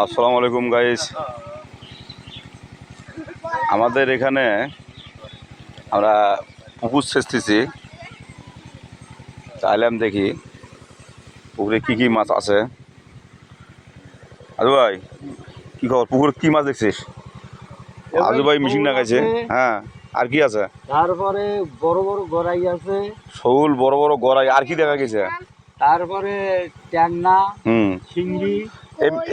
আসসালামু আলাইকুম গাইস। আমাদের এখানে আমরা পুকুর সেচতেছি, চাইলাম দেখি পুকুরে কি কি মাছ আছে। আজু ভাই, কি খবর? পুকুরে কি মাছ দেখছিস? আজু ভাই মেশিন লাগাইছে। হ্যাঁ, আর কি আছে? তারপরে বড় বড় গড়াই আছে, শোল, বড় বড় গড়াই। আর কি দেখা গেছে? তারপরে ট্যাংনা, শিঙ্গি।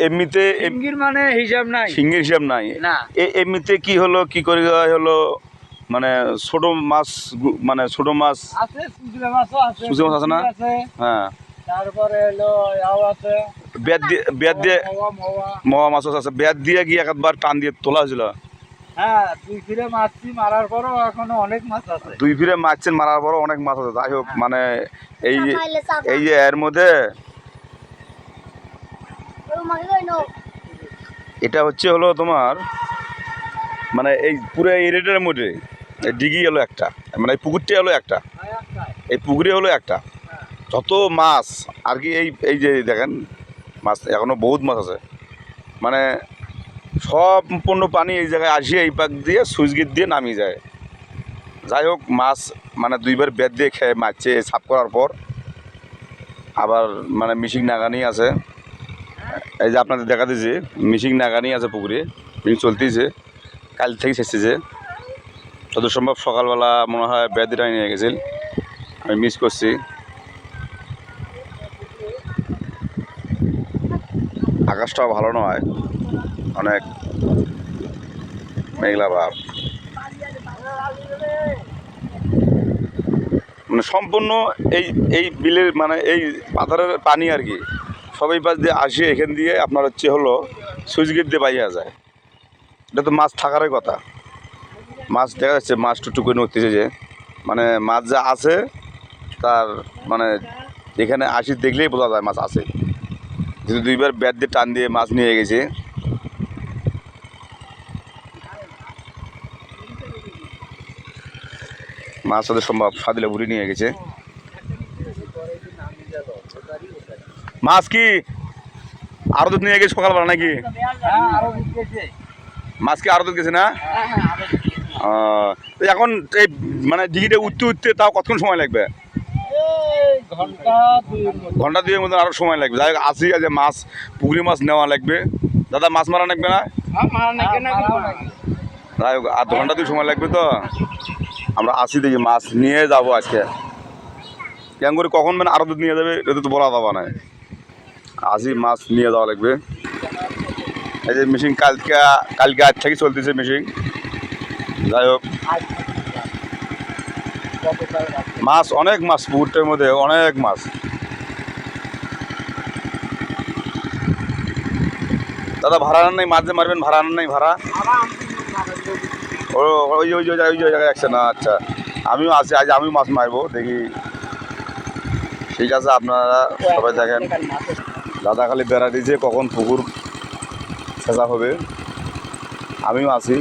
এমনিতে শিঙ্গির মানে হিসাব নাই, শিঙ্গির হিসাব নাই না। এমনিতে কি হলো, কি করে হলো, মানে ছোট মাছ, মানে ছোট মাছ আছে, সুজলা মাছও আছে, সুজলা মাছ আছে না? হ্যাঁ, তারপরে হলো ইয়াও আছে, বেদ দিয়ে মওয়া। মহা মাছ আছে। বেদ দিয়ে কি একবার টান দিয়ে তোলা হয়েছিল? হ্যাঁ, 2 ফিরে মাছছি, মারার পরও এখনো অনেক মাছ আছে। 2 ফিরে মারছেন, মারার পরও অনেক মাছ আছে। যাই হোক, মানে এই যে এর মধ্যে এটা হলো তোমার, মানে এই পুরো এরিয়াটার মধ্যে ডিগি হলো একটা, মানে এই পুকুরটা হলো একটা, এই পুকুরে হলো একটা। যত মাছ আর কি, এই যে দেখেন মাছ, এখনো বহুত মাছ আছে। মানে সম্পূর্ণ পানি এই জায়গায় আসিয়ে এই পাক দিয়ে সুইচ গেট দিয়ে নামিয়ে যায়। যাই হোক, মাছ মানে 2বার বেদ দিয়ে খেয়ে মারছে সাফ করার পর। আবার মানে মিশিং নাগানি আছে, এই যে আপনাদের দেখা দিয়েছে মিশিং নাগানি আছে পুকুরে, মিশিং চলতেছে, কাল থেকে শেষেছে। যত সম্ভব সকালবেলা মনে হয় বেদিটা নিয়ে গেছিল, আমি মিস করছি। আকাশটাও ভালো নয়, অনেক মেঘলা ভাব। মানে সম্পূর্ণ এই এই বিলের, মানে এই পাথরের পানি আর কি, সবাই পাশ দিয়ে আসে, এখান দিয়ে আপনার হলো সুইচ গেট দিয়ে পাইয়া যায়। এটা তো মাছ থাকারই কথা। মাছ দেখা যাচ্ছে, মাছ টুকটুক করে নড়তেছে, যে মানে মাছ যা আছে তার মানে এখানে আসি দেখলেই বোঝা যায় মাছ আছে। যেহেতু 2বার ব্যাট দিয়ে টান দিয়ে মাছ নিয়ে গেছে। মাছ ওদের সম্ভব সাদিলে ভুড়ি নিয়ে গেছে। মাছ কি আরো দুধ নিয়ে গেছে সকালবেলা নাকি? মাছ কি আরো দুধ গেছে না? এখন এই মানে দিঘিটা উঠতে উঠতে তাও কতক্ষণ সময় লাগবে? ঘন্টা 2 মতন আরো সময় লাগবে। যাই হোক, আসি যে মাছ, পুকুরি মাছ নেওয়া লাগবে। দাদা, মাছ মারা লাগবে না? যাই হোক, আধ ঘন্টা 2 সময় লাগবে। তো আমরা আসি, দেখি মাছ নিয়ে যাবো আজকে। কেমন করে কখন মানে আরো দুধ নিয়ে যাবে এটা তো বলা যাবা না। আসি, মাছ নিয়ে যাওয়া লাগবে। এই যে মেশিন কালকে আজ থেকে চলতেছে মেশিন। যাই হোক, মাছ অনেক, মাছ পুকুরটার মধ্যে অনেক মাছ। দাদা, ভাড়া আনার নেই? মাছ যে মারবেন, ভাড়া আনার নেই? ভাড়া ওই ওই জায়গায় আসছে না? আচ্ছা, আমিও আছি, আজ আমিও মাছ মারবো, দেখি। ঠিক আছে, আপনারা সবাই দেখেন। দাদা খালি বেড়া দিয়েছে কখন পুকুর ছেঁচা হবে, আমিও আছি।